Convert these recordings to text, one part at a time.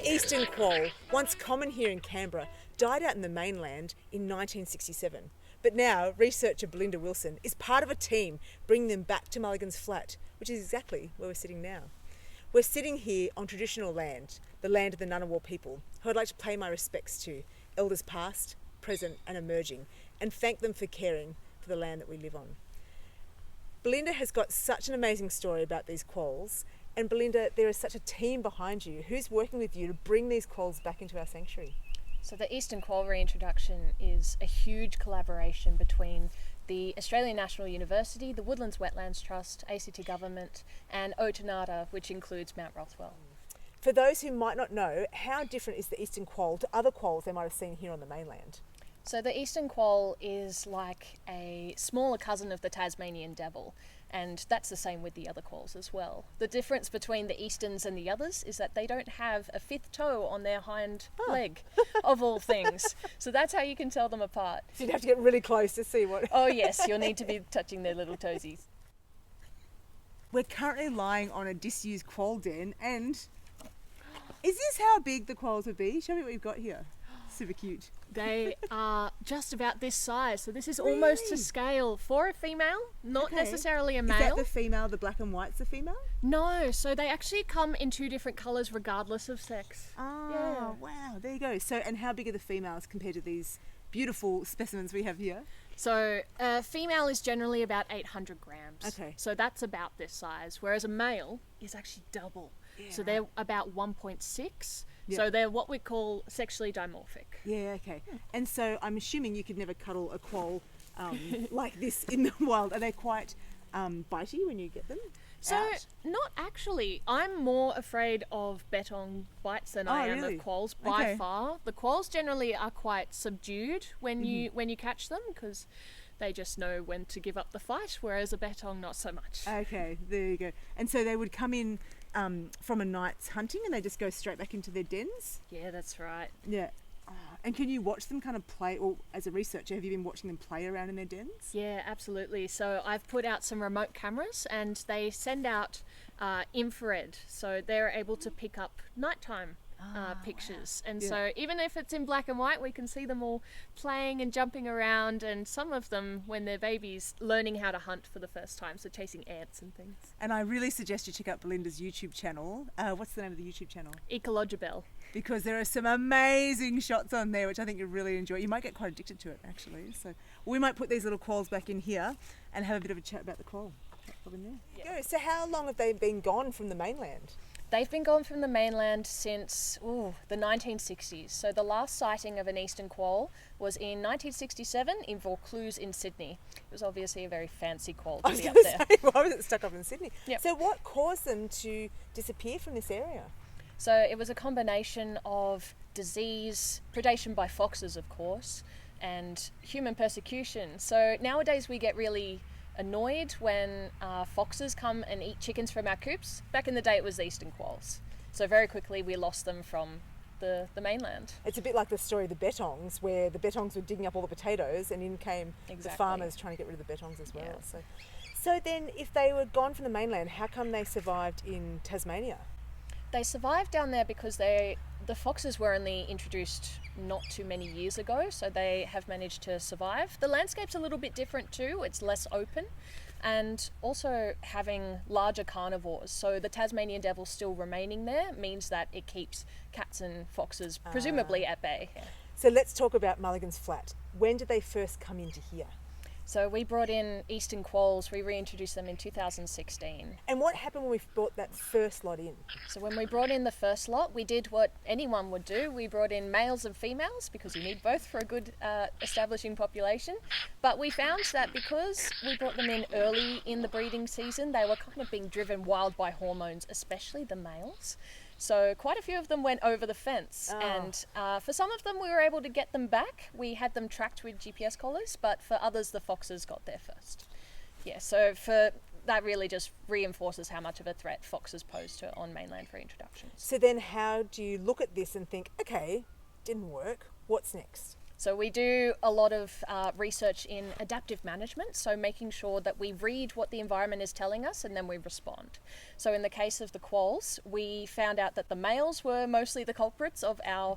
The eastern quoll, once common here in Canberra, died out in the mainland in 1967. But now, researcher Belinda Wilson is part of a team bringing them back to Mulligans Flat, which is exactly where we're sitting now. We're sitting here on traditional land, the land of the Ngunnawal people, who I'd like to pay my respects to, elders past, present and emerging, and thank them for caring for the land that we live on. Belinda has got such an amazing story about these quolls, and Belinda, there is such a team behind you. Who's working with you to bring these quolls back into our sanctuary? So the Eastern Quoll reintroduction is a huge collaboration between the Australian National University, the Woodlands Wetlands Trust, ACT Government and Otanata, which includes Mount Rothwell. For those who might not know, how different is the eastern quoll to other quolls they might have seen here on the mainland? So the Eastern Quoll is like a smaller cousin of the Tasmanian devil, and that's the same with the other quolls as well. The difference between the Easterns and the others is that they don't have a fifth toe on their hind leg, of all things. So that's how you can tell them apart. So you'd have to get really close to see what... Oh yes, you'll need to be touching their little toesies. We're currently lying on a disused quoll den, and is this how big the quolls would be? Show me what we've got here. Super cute. They are just about this size, so this is almost to scale for a female, not necessarily a male. Is that the female, the black and white's the female? No, so they actually come in two different colours regardless of sex. Oh, wow, there you go. So, and how big are the females compared to these beautiful specimens we have here? So a female is generally about 800 grams. Okay. So that's about this size, whereas a male is actually double. Yeah, so they're about 1.6. Yeah. So they're what we call sexually dimorphic. Yeah, okay. And so I'm assuming you could never cuddle a quoll like this in the wild. Are they quite bitey when you get them? So not actually. I'm more afraid of Bettong bites than I am of quolls by far. The quolls generally are quite subdued when you catch them because they just know when to give up the fight, whereas a Bettong not so much. Okay, there you go. And so they would come in from a night's hunting and they just go straight back into their dens? Yeah, that's right. Yeah. And can you watch them kind of play, or as a researcher, have you been watching them play around in their dens? Yeah, absolutely. So I've put out some remote cameras and they send out infrared, so they're able to pick up nighttime pictures. Wow. And so even if it's in black and white, we can see them all playing and jumping around, and some of them, when they're babies, learning how to hunt for the first time, so chasing ants and things. And I really suggest you check out Belinda's YouTube channel. What's the name of the YouTube channel? Ecologibel. Because there are some amazing shots on there, which I think you'll really enjoy. You might get quite addicted to it, actually. So we might put these little quolls back in here and have a bit of a chat about the quoll. Yeah. So how long have they been gone from the mainland? They've been gone from the mainland since the 1960s. So the last sighting of an eastern quoll was in 1967 in Vaucluse in Sydney. It was obviously a very fancy quoll to be up there. Why was it stuck up in Sydney? Yep. So what caused them to disappear from this area? So it was a combination of disease, predation by foxes of course, and human persecution. So nowadays we get really annoyed when foxes come and eat chickens from our coops. Back in the day it was eastern quolls. So very quickly we lost them from the mainland. It's a bit like the story of the Bettongs, where the Bettongs were digging up all the potatoes and in came the farmers trying to get rid of the Bettongs as well. Yeah. So then if they were gone from the mainland, how come they survived in Tasmania? They survived down there because the foxes were only introduced not too many years ago, so they have managed to survive. The landscape's a little bit different too, it's less open, and also having larger carnivores. So the Tasmanian devil still remaining there means that it keeps cats and foxes presumably at bay. Yeah. So let's talk about Mulligans Flat. When did they first come into here? So we brought in eastern quolls, we reintroduced them in 2016. And what happened when we brought that first lot in? So when we brought in the first lot, we did what anyone would do. We brought in males and females because you need both for a good establishing population. But we found that because we brought them in early in the breeding season, they were kind of being driven wild by hormones, especially the males. So quite a few of them went over the fence, and for some of them we were able to get them back. We had them tracked with GPS collars, but for others the foxes got there first. Yeah, so that really just reinforces how much of a threat foxes pose to on mainland reintroductions. So then how do you look at this and think, okay, didn't work, what's next? So we do a lot of research in adaptive management, so making sure that we read what the environment is telling us and then we respond. So in the case of the quolls, we found out that the males were mostly the culprits of our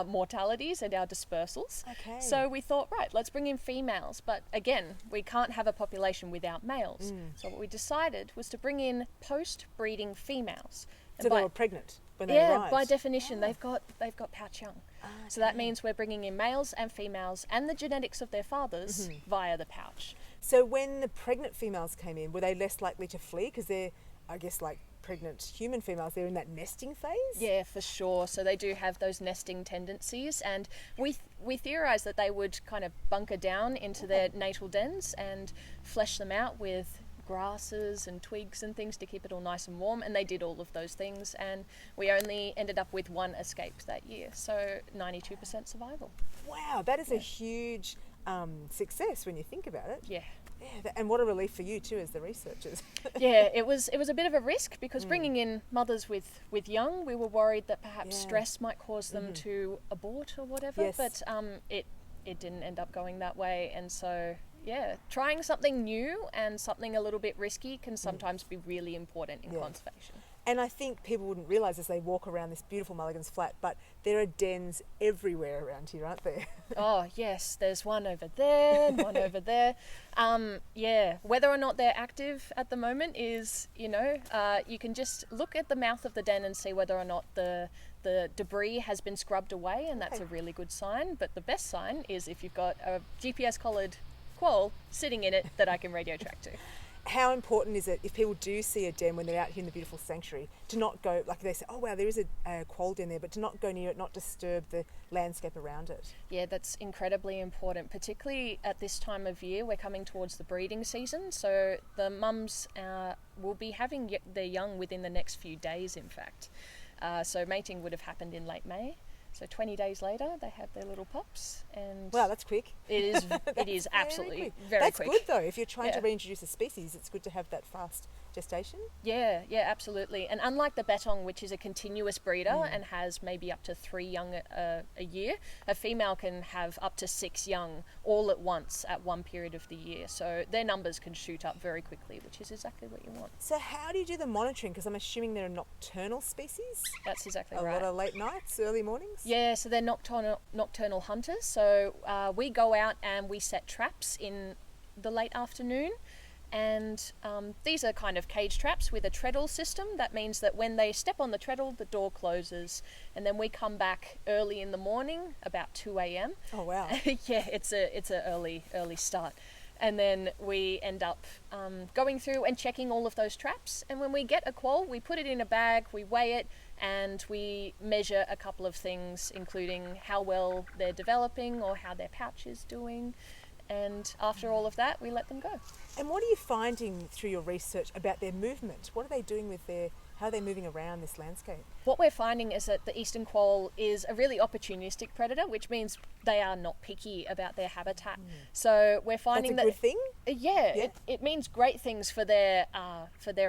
mortalities and our dispersals. Okay. So we thought, right, let's bring in females. But again, we can't have a population without males. So what we decided was to bring in post-breeding females. So they were pregnant when they Yeah, arrived? by definition, they've got pouch young. So that means we're bringing in males and females and the genetics of their fathers via the pouch. So when the pregnant females came in, were they less likely to flee? Because they're, I guess, like pregnant human females, they're in that nesting phase? Yeah, for sure. So they do have those nesting tendencies, and we theorise that they would kind of bunker down into their natal dens and flesh them out with grasses and twigs and things to keep it all nice and warm, and they did all of those things, and we only ended up with one escape that year, so 92% survival. Wow, that is a huge success when you think about it. Yeah. Yeah, and what a relief for you too as the researchers. Yeah, it was a bit of a risk because bringing in mothers with young, we were worried that perhaps stress might cause them to abort or whatever, Yes. but it didn't end up going that way, and so yeah, trying something new and something a little bit risky can sometimes be really important in conservation. And I think people wouldn't realise as they walk around this beautiful Mulligans Flat, but there are dens everywhere around here, aren't there? Oh yes, there's one over there, and one over there. Yeah, whether or not they're active at the moment is, you can just look at the mouth of the den and see whether or not the debris has been scrubbed away, and that's a really good sign. But the best sign is if you've got a GPS collared quoll sitting in it that I can radio track to. How important is it if people do see a den when they're out here in the beautiful sanctuary to not go, like they say, oh wow, there is a quoll den there, but to not go near it, not disturb the landscape around it? Yeah, that's incredibly important, particularly at this time of year. We're coming towards the breeding season, so the mums will be having their young within the next few days, in fact. So mating would have happened in late May. So 20 days later, they have their little pups, and Wow, that's quick. it is absolutely very That's quick. good though. If you're trying to Yeah. reintroduce a species, it's good to have that fast gestation. Yeah, absolutely. And unlike the Bettong, which is a continuous breeder and has maybe up to 3 young a year, a female can have up to 6 young all at once at one period of the year. So their numbers can shoot up very quickly, which is exactly what you want. So how do you do the monitoring? Because I'm assuming they're a nocturnal species. That's exactly A right. lot of late nights, early mornings. Yeah, so they're nocturnal hunters. So we go out and we set traps in the late afternoon. And these are kind of cage traps with a treadle system. That means that when they step on the treadle, the door closes. And then we come back early in the morning, about 2 a.m. Oh wow. Yeah, it's a early start. And then we end up going through and checking all of those traps. And when we get a quoll, we put it in a bag, we weigh it, and we measure a couple of things, including how well they're developing or how their pouch is doing. And after all of that, we let them go. And what are you finding through your research about their movement? What are they doing with how are they moving around this landscape? What we're finding is that the eastern quoll is a really opportunistic predator, which means they are not picky about their habitat. So we're finding That's a good thing? Yeah. It means great things for their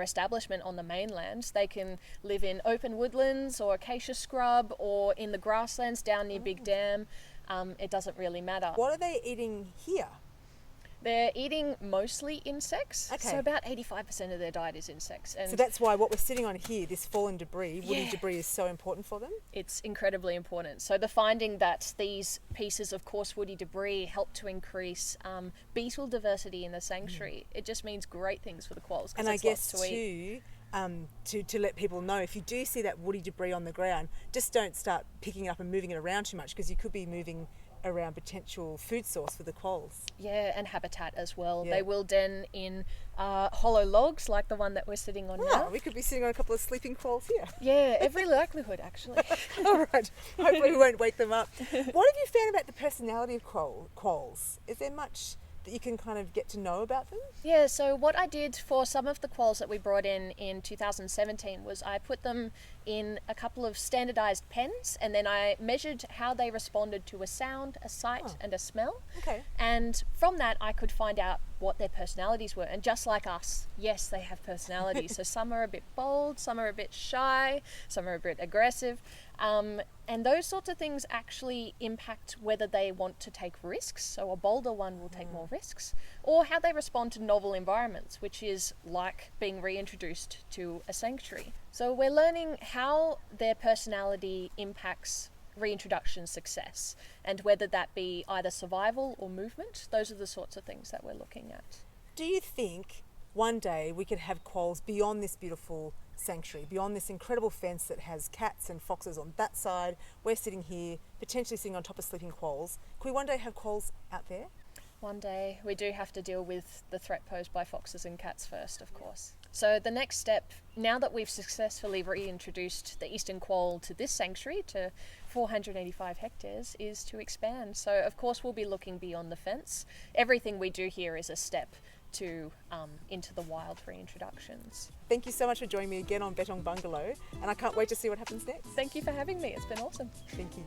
establishment on the mainland. They can live in open woodlands or acacia scrub or in the grasslands down near Big Dam. It doesn't really matter. What are they eating here? They're eating mostly insects. Okay. So about 85% of their diet is insects. And So that's why what we're sitting on here, this fallen debris, woody Yeah. debris, is so important for them? it's incredibly important. So the finding that these pieces of coarse woody debris help to increase beetle diversity in the sanctuary, it just means great things for the quolls. And I guess too, to let people know, if you do see that woody debris on the ground, just don't start picking it up and moving it around too much, because you could be moving around potential food source for the quolls. Yeah, and habitat as well. Yeah. They will den in hollow logs like the one that we're sitting on Oh, now. we could be sitting on a couple of sleeping quolls here. Yeah, every likelihood actually. All right, hopefully we won't wake them up. What have you found about the personality of quolls? Is there much that you can kind of get to know about them? Yeah, so what I did for some of the quolls that we brought in 2017 was I put them in a couple of standardized pens, and then I measured how they responded to a sound, a sight, and a smell. Okay. And from that I could find out what their personalities were. And just like us, yes, they have personalities. So some are a bit bold, some are a bit shy, some are a bit aggressive. And those sorts of things actually impact whether they want to take risks. So a bolder one will take more risks, or how they respond to novel environments, which is like being reintroduced to a sanctuary. So we're learning how their personality impacts reintroduction success, and whether that be either survival or movement. Those are the sorts of things that we're looking at. Do you think one day we could have quolls beyond this beautiful sanctuary, beyond this incredible fence that has cats and foxes on that side? We're sitting here, potentially sitting on top of sleeping quolls. Could we one day have quolls out there? One day. We do have to deal with the threat posed by foxes and cats first, of course. So the next step, now that we've successfully reintroduced the eastern quoll to this sanctuary, to 485 hectares, is to expand. So of course we'll be looking beyond the fence. Everything we do here is a step to into the wild reintroductions. Thank you so much for joining me again on Bettong Bungalow, and I can't wait to see what happens next. Thank you for having me. It's been awesome. Thank you.